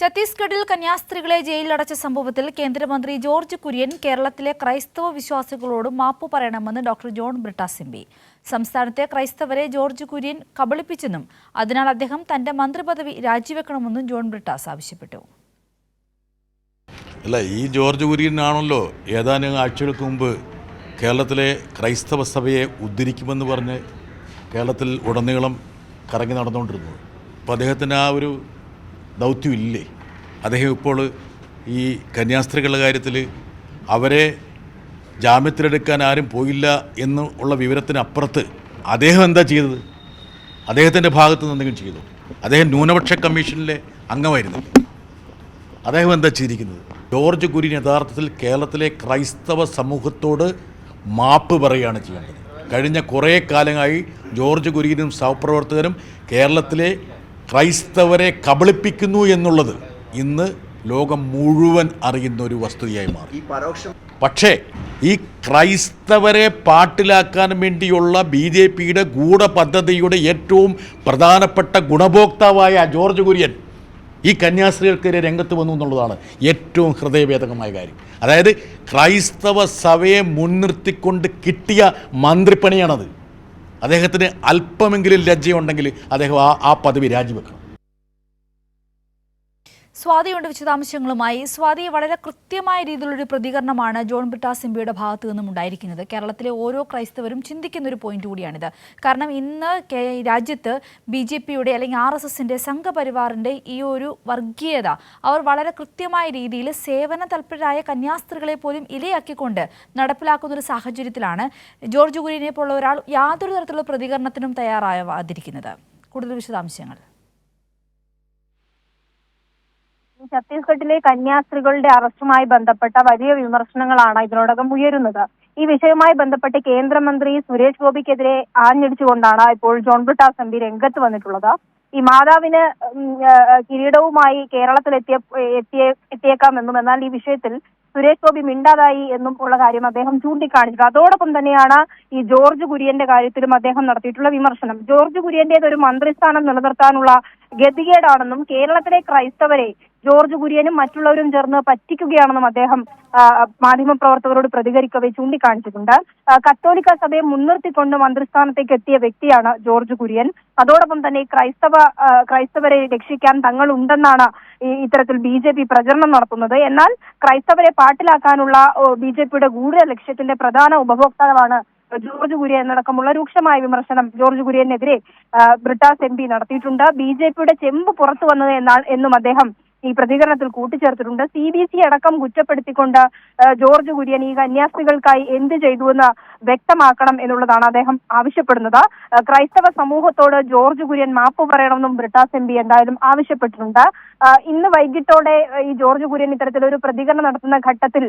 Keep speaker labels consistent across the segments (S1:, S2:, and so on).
S1: ഛത്തീസ്ഗഡിൽ കന്യാസ്ത്രീകളെ ജയിലിലടച്ച സംഭവത്തിൽ കേന്ദ്രമന്ത്രി ജോർജ് കുര്യൻ കേരളത്തിലെ ക്രൈസ്തവ വിശ്വാസികളോട് മാപ്പു പറയണമെന്ന് doctor John Brittas M P. സംസ്ഥാനത്തെ ക്രൈസ്തവരെ ജോർജ് കുര്യൻ കബളിപ്പിച്ചെന്നും അതിനാൽ അദ്ദേഹം തന്റെ മന്ത്രിപദവി രാജിവെക്കണമെന്നും ജോൺ ബ്രിട്ടാസ് ആവശ്യപ്പെട്ടു.
S2: അല്ല, ഈ ജോർജ് കുര്യനാണല്ലോ ഏതാനും ആഴ്ചകൾക്ക് മുമ്പ് കേരളത്തിലെ ക്രൈസ്തവ സഭയെ ഉദ്ധരിക്കുമെന്ന് പറഞ്ഞ് കേരളത്തിൽ ഉടനീളം കറങ്ങി നടന്നുകൊണ്ടിരുന്നത്. അപ്പോൾ അദ്ദേഹത്തിന് ആ ഒരു ദൗത്യമില്ലേ? അദ്ദേഹം ഇപ്പോൾ ഈ കന്യാസ്ത്രീകളുടെ കാര്യത്തിൽ അവരെ ജാമ്യത്തിലെടുക്കാൻ ആരും പോയില്ല എന്നുള്ള വിവരത്തിനപ്പുറത്ത് അദ്ദേഹം എന്താ ചെയ്തത്? അദ്ദേഹത്തിൻ്റെ ഭാഗത്തു നിന്ന് എന്തെങ്കിലും ചെയ്തു? അദ്ദേഹം ന്യൂനപക്ഷ കമ്മീഷനിലെ അംഗമായിരുന്നു. അദ്ദേഹം എന്താ ചെയ്തിരിക്കുന്നത്? ജോർജ് കുര്യൻ യഥാർത്ഥത്തിൽ കേരളത്തിലെ ക്രൈസ്തവ സമൂഹത്തോട് മാപ്പ് പറയുകയാണ് ചെയ്യേണ്ടത്. കഴിഞ്ഞ കുറേ കാലമായി ജോർജ് കുര്യനും സഹപ്രവർത്തകരും കേരളത്തിലെ ക്രൈസ്തവരെ കബളിപ്പിക്കുന്നു എന്നുള്ളത് ഇന്ന് ലോകം മുഴുവൻ അറിയുന്ന ഒരു വസ്തുതയായി മാറി. പക്ഷേ ഈ ക്രൈസ്തവരെ പാട്ടിലാക്കാൻ വേണ്ടിയുള്ള BJPയുടെ ഗൂഢപദ്ധതിയുടെ ഏറ്റവും പ്രധാനപ്പെട്ട ഗുണഭോക്താവായ ജോർജ് കുര്യൻ ഈ കന്യാസ്ത്രീകൾക്കെതിരെ രംഗത്ത് വന്നു എന്നുള്ളതാണ് ഏറ്റവും ഹൃദയഭേദകമായ കാര്യം. അതായത് ക്രൈസ്തവ സഭയെ മുൻനിർത്തിക്കൊണ്ട് കിട്ടിയ മന്ത്രിപ്പണിയാണത്. അദ്ദേഹത്തിന് അല്പമെങ്കിലും ലജ്ജയുണ്ടെങ്കിൽ അദ്ദേഹം ആ പദവി രാജിവെക്കണം.
S1: സ്വാതിയുണ്ട് വിശദാംശങ്ങളുമായി. സ്വാതി, വളരെ കൃത്യമായ രീതിയിലൊരു പ്രതികരണമാണ് ജോൺ ബ്രിട്ടാസ് എം പിയുടെ ഭാഗത്തു നിന്നും ഉണ്ടായിരിക്കുന്നത്. കേരളത്തിലെ ഓരോ ക്രൈസ്തവരും ചിന്തിക്കുന്ന ഒരു പോയിന്റ് കൂടിയാണിത്. കാരണം ഇന്ന് രാജ്യത്ത് BJPയുടെ അല്ലെങ്കിൽ RSSന്റെ സംഘപരിവാറിൻ്റെ ഈ ഒരു വർഗീയത അവർ വളരെ കൃത്യമായ രീതിയിൽ സേവന തൽപരരായ കന്യാസ്ത്രീകളെ പോലും ഇലയാക്കിക്കൊണ്ട് നടപ്പിലാക്കുന്ന ഒരു സാഹചര്യത്തിലാണ് ജോർജ് കുര്യനെ പോലുള്ള ഒരാൾ യാതൊരു തരത്തിലുള്ള പ്രതികരണത്തിനും തയ്യാറാവാതിരിക്കുന്നത്. കൂടുതൽ വിശദാംശങ്ങൾ.
S3: ഛത്തീസ്ഗഡിലെ കന്യാസ്ത്രീകളുടെ അറസ്റ്റുമായി ബന്ധപ്പെട്ട വലിയ വിമർശനങ്ങളാണ് ഇതിനോടകം ഉയരുന്നത്. ഈ വിഷയവുമായി ബന്ധപ്പെട്ട് കേന്ദ്രമന്ത്രി സുരേഷ് ഗോപിക്കെതിരെ ആഞ്ഞടിച്ചുകൊണ്ടാണ് ഇപ്പോൾ ജോൺ ബ്രിട്ടാസ് എം പി രംഗത്ത് വന്നിട്ടുള്ളത്. ഈ മാതാവിന് കിരീടവുമായി കേരളത്തിൽ എത്തിയേക്കാമെന്നും എന്നാൽ ഈ വിഷയത്തിൽ സുരേഷ് ഗോപി മിണ്ടാതായി എന്നും ഉള്ള കാര്യം അദ്ദേഹം ചൂണ്ടിക്കാണിച്ചു. അതോടൊപ്പം തന്നെയാണ് ഈ ജോർജ് കുര്യന്റെ കാര്യത്തിലും അദ്ദേഹം നടത്തിയിട്ടുള്ള വിമർശനം. ജോർജ് കുര്യന്റേത് ഒരു മന്ത്രിസ്ഥാനം നിലനിർത്താനുള്ള ഗതികേടാണെന്നും കേരളത്തിലെ ക്രൈസ്തവരെ ജോർജ് കുര്യനും മറ്റുള്ളവരും ചേർന്ന് പറ്റിക്കുകയാണെന്നും അദ്ദേഹം മാധ്യമപ്രവർത്തകരോട് പ്രതികരിക്കവേ ചൂണ്ടിക്കാണിച്ചിട്ടുണ്ട്. കത്തോലിക്ക സഭയെ മുൻനിർത്തിക്കൊണ്ട് മന്ത്രിസ്ഥാനത്തേക്ക് എത്തിയ വ്യക്തിയാണ് ജോർജ് കുര്യൻ. അതോടൊപ്പം തന്നെ ക്രൈസ്തവരെ രക്ഷിക്കാൻ തങ്ങളുണ്ടെന്നാണ് ഇത്തരത്തിൽ BJP പ്രചരണം നടത്തുന്നത്. എന്നാൽ ക്രൈസ്തവരെ പാട്ടിലാക്കാനുള്ള BJPയുടെ ഗൂഢ ലക്ഷ്യത്തിന്റെ പ്രധാന ഉപഭോക്താവാണ് ജോർജ് കുര്യൻ എന്നടക്കമുള്ള രൂക്ഷമായ വിമർശനം ജോർജ് കുര്യനെതിരെ ബ്രിട്ടാസ് MP നടത്തിയിട്ടുണ്ട്. BJPയുടെ ചെമ്പ് പുറത്തു വന്നത് എന്നും അദ്ദേഹം ഈ പ്രതികരണത്തിൽ കൂട്ടിച്ചേർത്തിട്ടുണ്ട്. CBC അടക്കം കുറ്റപ്പെടുത്തിക്കൊണ്ട് ജോർജ് കുര്യൻ ഈ കന്യാസ്ത്രീകൾക്കായി എന്ത് ചെയ്തുവെന്ന് വ്യക്തമാക്കണം എന്നുള്ളതാണ് അദ്ദേഹം ആവശ്യപ്പെടുന്നത്. ക്രൈസ്തവ സമൂഹത്തോട് ജോർജ് കുര്യൻ മാപ്പ് പറയണമെന്നും ബ്രിട്ടാസ് MP എന്തായാലും ആവശ്യപ്പെട്ടിട്ടുണ്ട്. ഇന്ന് വൈകിട്ടോടെ ഈ ജോർജ് കുര്യൻ ഇത്തരത്തിലൊരു പ്രതികരണം നടത്തുന്ന ഘട്ടത്തിൽ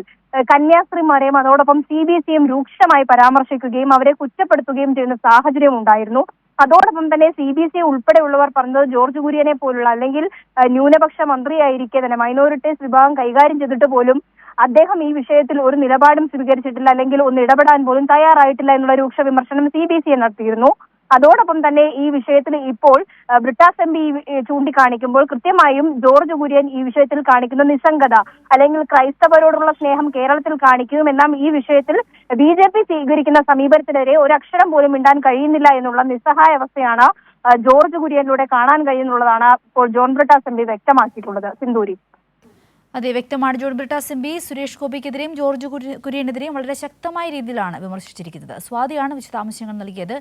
S3: കന്യാസ്ത്രീമാരെയും അതോടൊപ്പം CBCയും രൂക്ഷമായി പരാമർശിക്കുകയും അവരെ കുറ്റപ്പെടുത്തുകയും ചെയ്യുന്ന സാഹചര്യം ഉണ്ടായിരുന്നു. അതോടൊപ്പം തന്നെ CBC ഉൾപ്പെടെയുള്ളവർ പറഞ്ഞത് ജോർജ് കുര്യനെ പോലുള്ള അല്ലെങ്കിൽ ന്യൂനപക്ഷ മന്ത്രിയായിരിക്കെ തന്നെ മൈനോറിറ്റീസ് വിഭാഗം കൈകാര്യം ചെയ്തിട്ട് പോലും അദ്ദേഹം ഈ വിഷയത്തിൽ ഒരു നിലപാടും സ്വീകരിച്ചിട്ടില്ല, അല്ലെങ്കിൽ ഒന്ന് ഇടപെടാൻ പോലും തയ്യാറായിട്ടില്ല എന്നുള്ള രൂക്ഷ വിമർശനം CBC നടത്തിയിരുന്നു. അതോടൊപ്പം തന്നെ ഈ വിഷയത്തിൽ ഇപ്പോൾ ബ്രിട്ടാസ് MP ചൂണ്ടിക്കാണിക്കുമ്പോൾ കൃത്യമായും ജോർജ് കുര്യൻ ഈ വിഷയത്തിൽ കാണിക്കുന്ന നിസ്സംഗത അല്ലെങ്കിൽ ക്രൈസ്തവരോടുള്ള സ്നേഹം കേരളത്തിൽ കാണിക്കും. എന്നാൽ ഈ വിഷയത്തിൽ BJP സ്വീകരിക്കുന്ന സമീപനത്തിനെതിരെ ഒരു അക്ഷരം പോലും മിണ്ടാൻ കഴിയുന്നില്ല എന്നുള്ള നിസ്സഹായ അവസ്ഥയാണ് ജോർജ് കുര്യനിലൂടെ കാണാൻ കഴിയുന്നുള്ളതാണ് ഇപ്പോൾ ജോൺ ബ്രിട്ടാസ് MP വ്യക്തമാക്കിയിട്ടുള്ളത്. സിന്ദൂരി.
S1: അതെ, വ്യക്തമാണ്. ജോൺ ബ്രിട്ടാസ് MP സുരേഷ് ഗോപിക്കെതിരെയും ജോർജ് കുര്യനെതിരെയും വളരെ ശക്തമായ രീതിയിലാണ് വിമർശിച്ചിരിക്കുന്നത്. സ്വാതിയാണ് വിശദാംശങ്ങൾ നൽകിയത്.